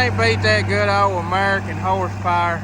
can't beat that good old American horsepower.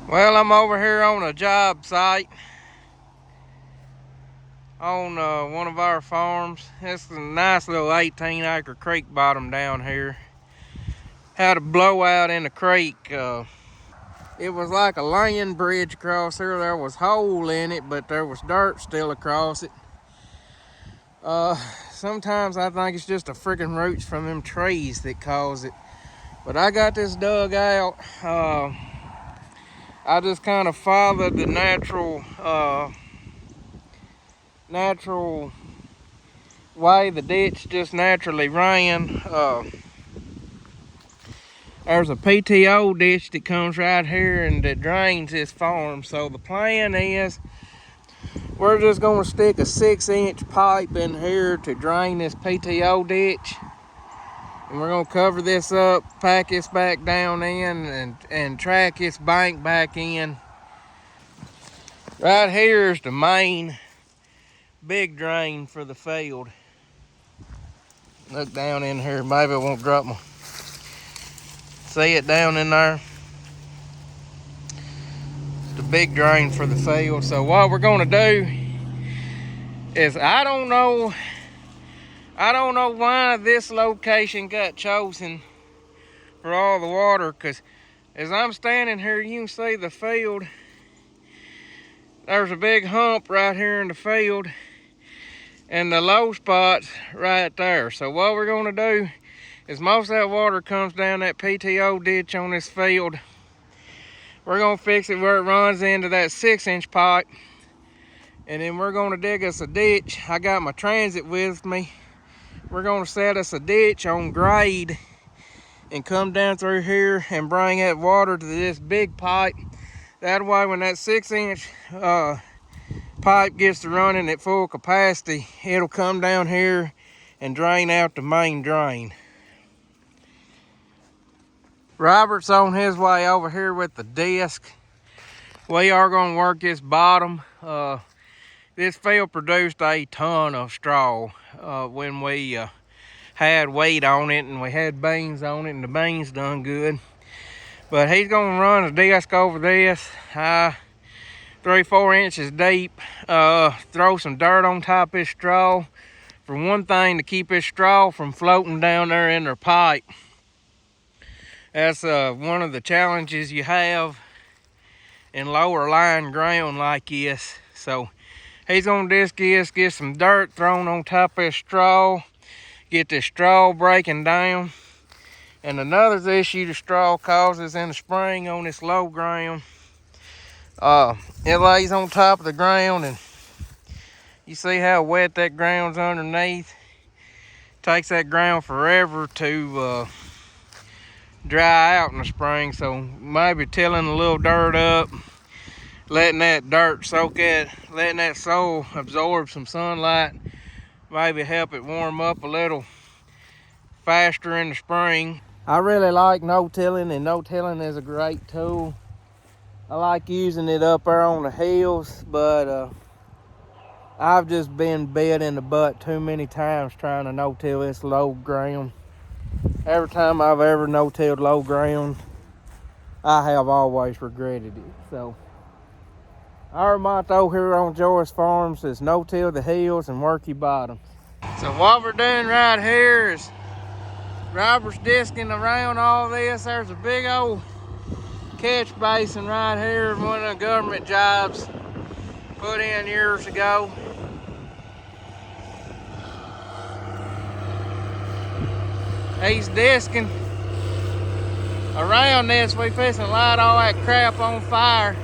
Well, I'm over here on a job site on one of our farms. It's a nice little 18-acre creek bottom down here. Had a blowout in the creek. It was like a land bridge across here. There was a hole in it, but there was dirt still across it. Sometimes I think it's just the freaking roots from them trees that cause it. But I got this dug out. I just kind of followed the natural way the ditch just naturally ran. There's a PTO ditch that comes right here and that drains this farm. So the plan is we're just going to stick a 6-inch pipe in here to drain this PTO ditch. And we're going to cover this up, pack this back down in, and track this bank back in. Right here is the main big drain for the field. Look down in here, maybe I won't drop my... See it down in there? It's the big drain for the field. So what we're gonna do is, I don't know why this location got chosen for all the water, because as I'm standing here, you can see the field. There's a big hump right here in the field, and the low spot's right there. So what we're gonna do is, most of that water comes down that PTO ditch on this field. We're gonna fix it where it runs into that 6-inch pipe, and then we're gonna dig us a ditch. I got my transit with me. We're gonna set us a ditch on grade and come down through here and bring that water to this big pipe. That way, when that 6-inch pipe gets to running at full capacity, it'll come down here and drain out the main drain. Robert's on his way over here with the disc. We are going to work this bottom. This field produced a ton of straw when we had weight on it, and we had beans on it, and the beans done good. But he's going to run a disc over this 3-4 inches deep. Throw some dirt on top of this straw, for one thing, to keep this straw from floating down there in their pipe. That's one of the challenges you have in lower lying ground like this. So he's gonna disc this, get some dirt thrown on top of this straw, get this straw breaking down. And another issue the straw causes in the spring on this low ground, it lays on top of the ground, and you see how wet that ground's underneath. It takes that ground forever to dry out in the spring. So maybe tilling a little dirt up, letting that dirt soak it, letting that soil absorb some sunlight, maybe help it warm up a little faster in the spring. I really like no-tilling, and no-tilling is a great tool. I like using it up there on the hills, but I've just been bit in the butt too many times trying to no-till this low ground. Every time I've ever no-tilled low ground, I have always regretted it. So our motto here on Joyce Farms is no-till the hills and work your bottoms. So what we're doing right here is Robert's disking around all this. There's a big old catch basin right here, one of the government jobs put in years ago. He's disking around this. We fixing to light all that crap on fire.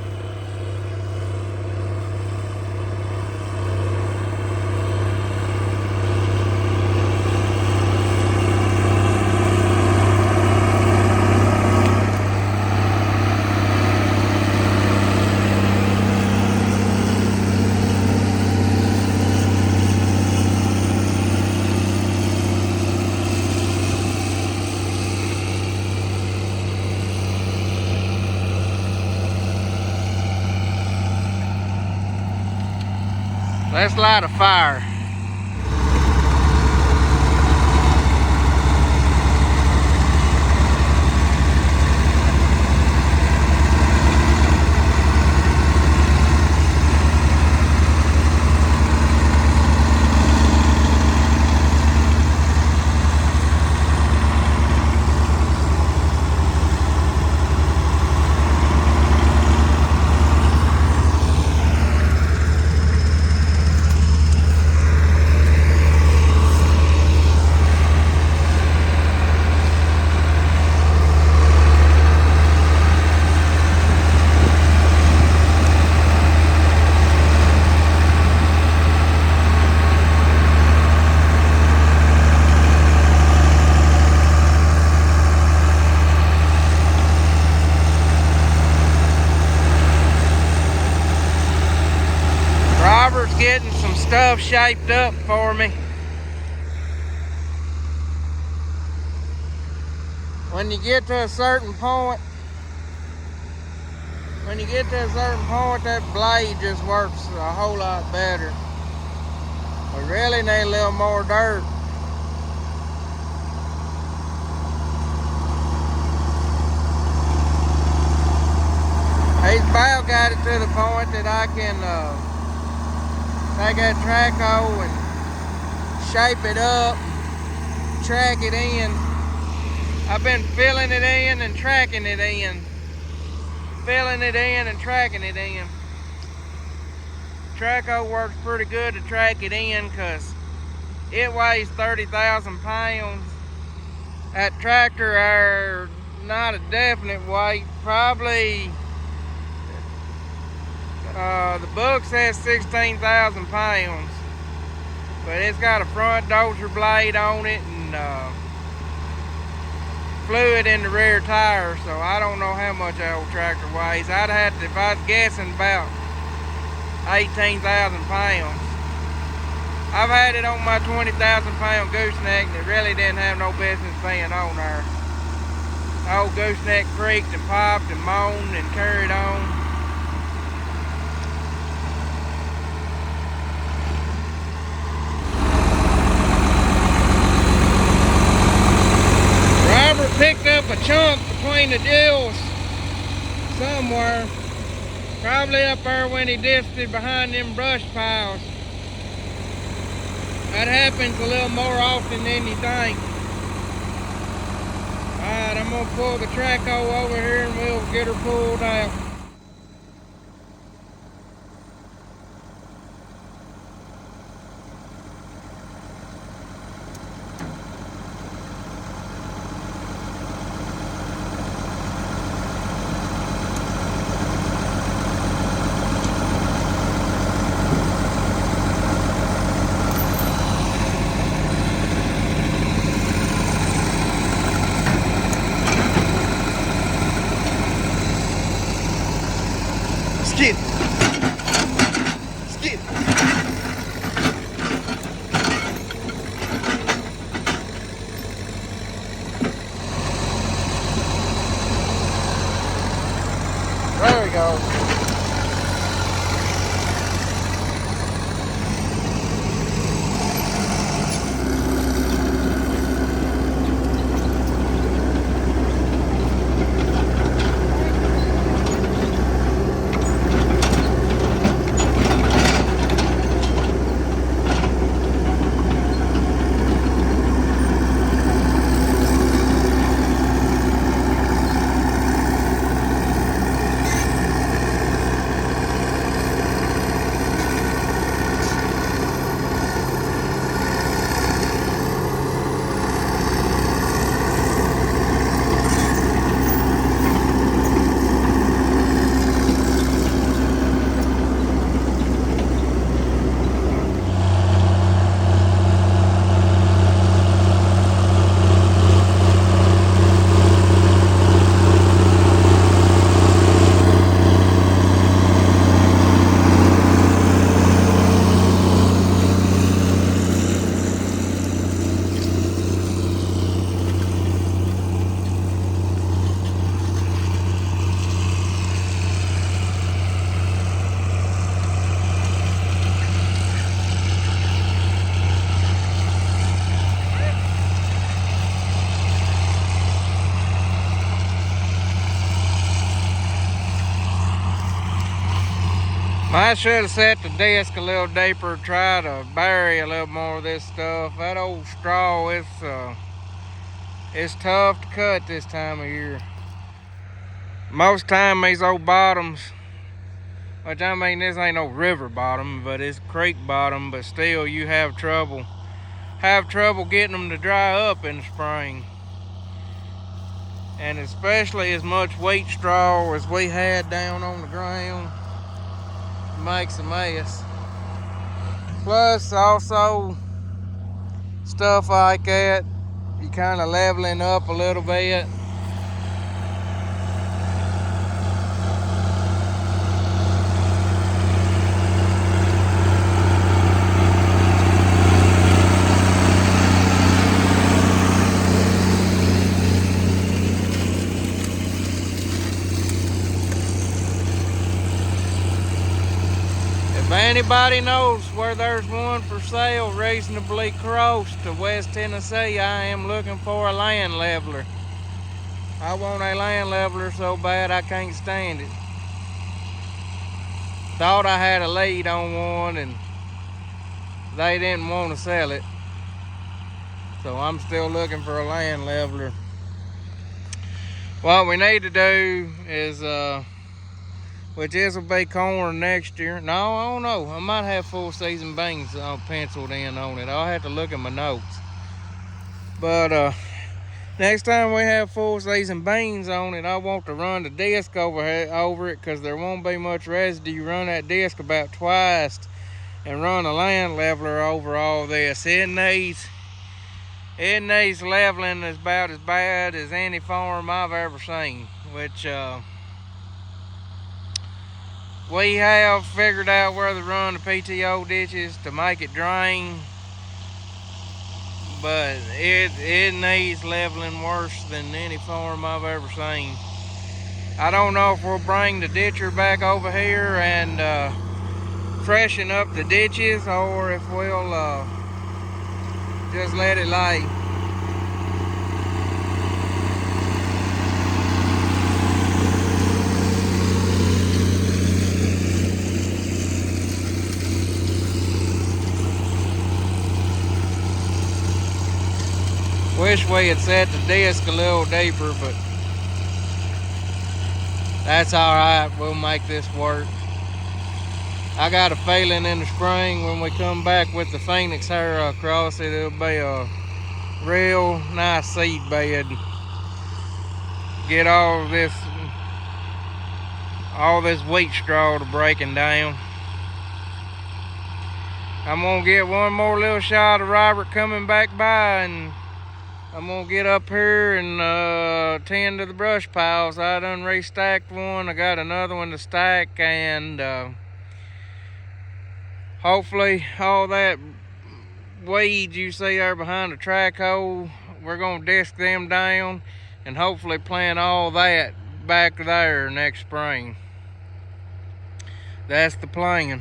Let's light a fire. Robert's getting some stuff shaped up for me. When you get to a certain point, that blade just works a whole lot better. We really need a little more dirt. He's about got it to the point that I can take that track hoe and shape it up, track it in. I've been filling it in and tracking it in. Filling it in and tracking it in. Track hoe works pretty good to track it in because it weighs 30,000 pounds. That tractor are not a definite weight, probably the book says 16,000 pounds, but it's got a front dozer blade on it and fluid in the rear tire, so I don't know how much that old tractor weighs. I'd have to, if I was guessing, about 18,000 pounds. I've had it on my 20,000 pound gooseneck and it really didn't have no business being on there. The old gooseneck creaked and popped and moaned and carried on. Robert picked up a chunk between the gills somewhere. Probably up there when he dished it behind them brush piles. That happens a little more often than you think. Alright, I'm gonna pull the track hoe over here and we'll get her pulled out. I should have set the disc a little deeper, try to bury a little more of this stuff. That old straw, it's tough to cut this time of year. Most time these old bottoms, which I mean this ain't no river bottom, but it's creek bottom, but still you have trouble getting them to dry up in the spring. And especially as much wheat straw as we had down on the ground makes a mess. Plus also stuff like that, you kind of leveling up a little bit. If anybody knows where there's one for sale reasonably close to West Tennessee, I am looking for a land leveler. I want a land leveler so bad I can't stand it. Thought I had a lead on one and they didn't want to sell it. So I'm still looking for a land leveler. What we need to do is which this will be corn next year. No, I don't know. I might have full season beans penciled in on it. I'll have to look at my notes. But next time we have full season beans on it, I want to run the disc over it because there won't be much residue. Run that disc about twice and run a land leveler over all this. It needs leveling about as bad as any farm I've ever seen, which we have figured out where to run the PTO ditches to make it drain, but it needs leveling worse than any farm I've ever seen. I don't know if we'll bring the ditcher back over here and freshen up the ditches, or if we'll just let it lay. Wish we had set the disc a little deeper, but that's alright. We'll make this work. I got a feeling in the spring when we come back with the Phoenix hair across it, it'll be a real nice seed bed. Get all this wheat straw to breaking down. I'm gonna get one more little shot of Robert coming back by, and I'm gonna get up here and tend to the brush piles. I done restacked one. I got another one to stack, and hopefully all that weeds you see there behind the track hole, we're gonna disc them down and hopefully plant all that back there next spring. That's the plan.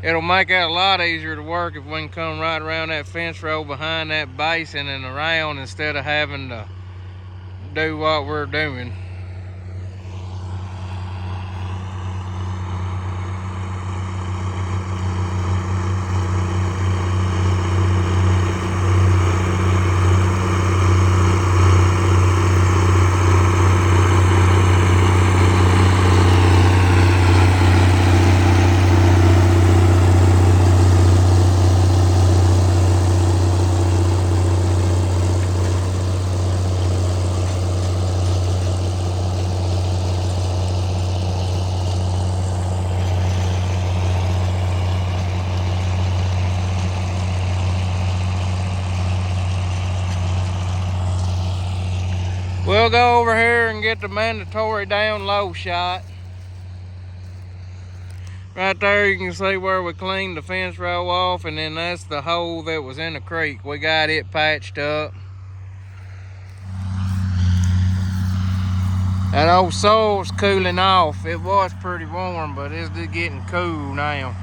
It'll make it a lot easier to work if we can come right around that fence row behind that basin and around instead of having to do what we're doing. We'll go over here and get the mandatory down low shot. Right there you can see where we cleaned the fence row off, and then that's the hole that was in the creek. We got it patched up. That old soil's cooling off. It was pretty warm, but it's just getting cool now.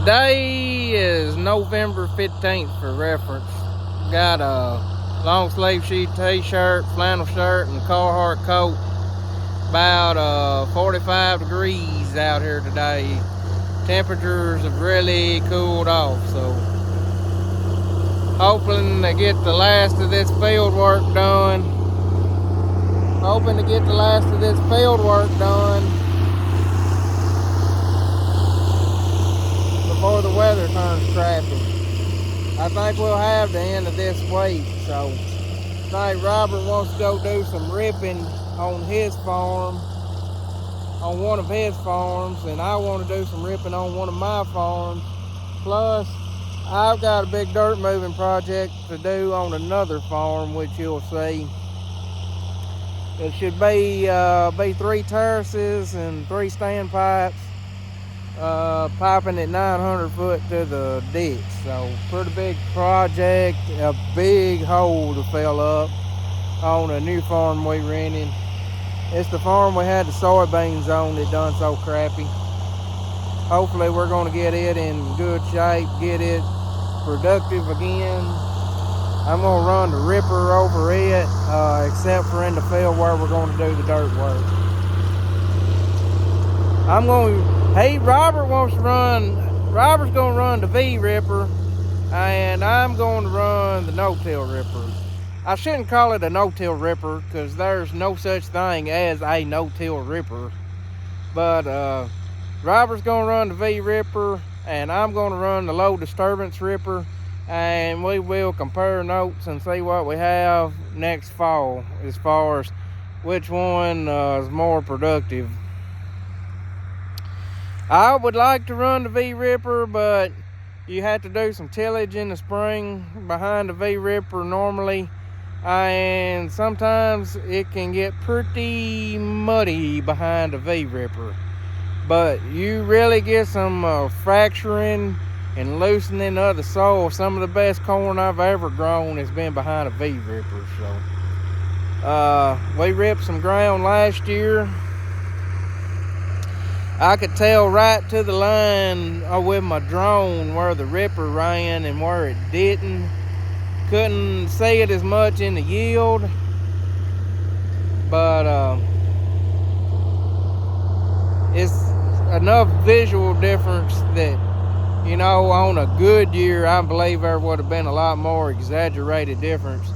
Today is November 15th for reference. Got a long sleeve sheet t-shirt, flannel shirt, and a Carhartt coat. About 45 degrees out here today. Temperatures have really cooled off, so hoping to get the last of this field work done. Before the weather turns crappy. I think we'll have the end of this week, so I think Robert wants to go do some ripping on his farm, on one of his farms, and I want to do some ripping on one of my farms. Plus, I've got a big dirt moving project to do on another farm, which you'll see. It should be 3 terraces and 3 standpipes, piping at 900 foot to the ditch. So pretty big project, a big hole to fill up on a new farm we rented. It's the farm we had the soybeans on that done so crappy. Hopefully we're going to get it in good shape, get it productive again. I'm going to run the ripper over it, except for in the field where we're going to do the dirt work. Robert's going to run the V ripper, and I'm going to run the no-till ripper. I shouldn't call it a no-till ripper because there's no such thing as a no-till ripper. But Robert's going to run the V ripper, and I'm going to run the low disturbance ripper, and we will compare notes and see what we have next fall as far as which one is more productive. I would like to run the V ripper, but you have to do some tillage in the spring behind the V ripper normally, and sometimes it can get pretty muddy behind the V ripper. But you really get some fracturing and loosening of the soil. Some of the best corn I've ever grown has been behind a V ripper. So we ripped some ground last year. I could tell right to the line with my drone where the ripper ran and where it didn't. Couldn't see it as much in the yield, but it's enough visual difference that, you know, on a good year, I believe there would have been a lot more exaggerated difference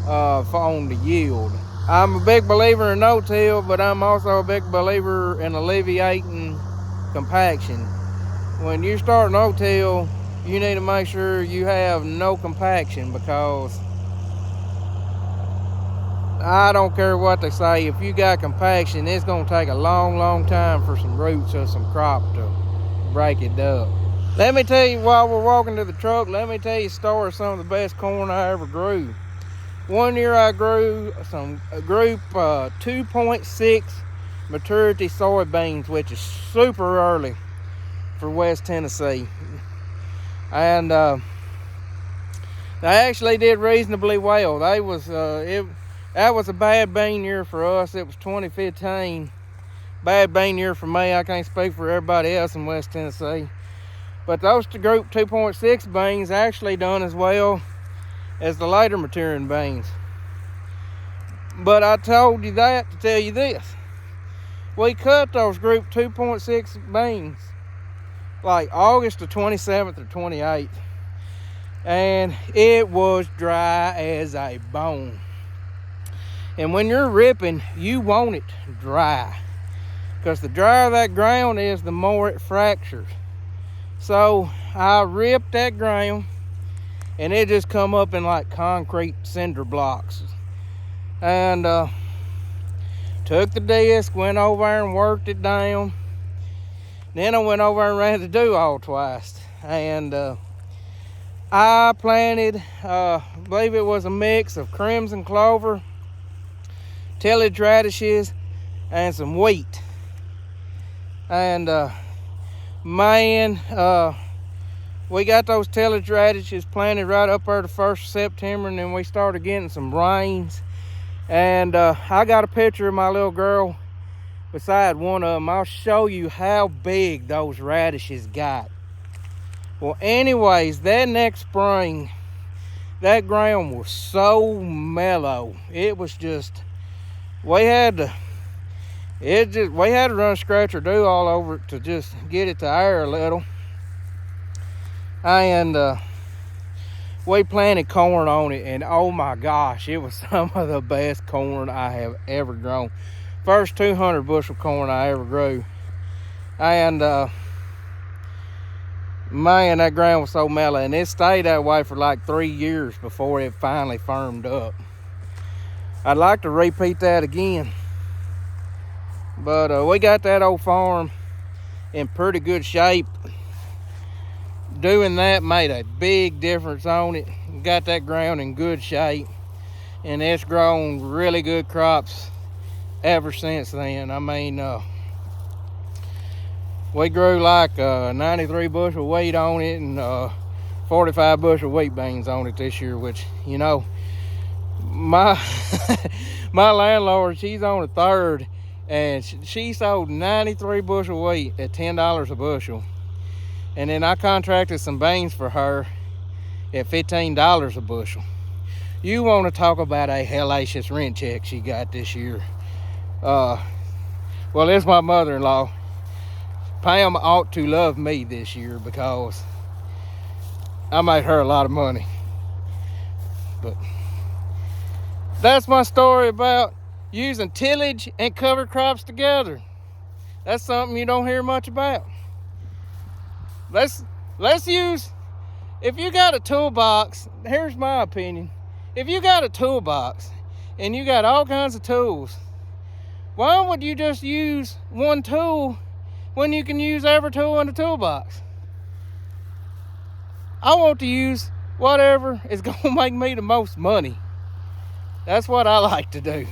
on the yield. I'm a big believer in no-till, but I'm also a big believer in alleviating compaction. When you start no-till, you need to make sure you have no compaction, because I don't care what they say, if you got compaction, it's going to take a long time for some roots or some crop to break it up. Let me tell you, while we're walking to the truck, let me tell you a story of some of the best corn I ever grew. One year I grew a group 2.6 maturity soybeans, which is super early for West Tennessee. And they actually did reasonably well. That was a bad bean year for us. It was 2015. Bad bean year for me. I can't speak for everybody else in West Tennessee. But those group 2.6 beans actually done as well as the later maturing beans. But I told you that to tell you this. We cut those group 2.6 beans like August the 27th or 28th. And it was dry as a bone. And when you're ripping, you want it dry, because the drier that ground is, the more it fractures. So I ripped that ground, and it just come up in like concrete cinder blocks. And took the disc, went over there and worked it down. Then I went over and ran the do-all twice. And I planted, I believe it was a mix of crimson clover, tillage radishes, and some wheat. And man, we got those tillage radishes planted right up there the 1st of September, and then we started getting some rains. And I got a picture of my little girl beside one of them. I'll show you how big those radishes got. Well, anyways, that next spring, that ground was so mellow. It was just, we had to run scratcher do all over it to just get it to air a little. And we planted corn on it, and oh my gosh, it was some of the best corn I have ever grown. First 200 bushel corn I ever grew. And man, that ground was so mellow, and it stayed that way for like 3 years before it finally firmed up. I'd like to repeat that again, but we got that old farm in pretty good shape. Doing that made a big difference on it. Got that ground in good shape, and it's grown really good crops ever since then. I mean, we grew like 93 bushel wheat on it and 45 bushel wheat beans on it this year, which, you know, my my landlord, she's on a third, and she sold 93 bushel wheat at $10 a bushel. And then I contracted some beans for her at $15 a bushel. You want to talk about a hellacious rent check she got this year. Well, it's my mother-in-law. Pam ought to love me this year because I made her a lot of money. But that's my story about using tillage and cover crops together. That's something you don't hear much about. Let's use, if you got a toolbox, here's my opinion. If you got a toolbox and you got all kinds of tools, why would you just use one tool when you can use every tool in the toolbox? I want to use whatever is going to make me the most money. That's what I like to do.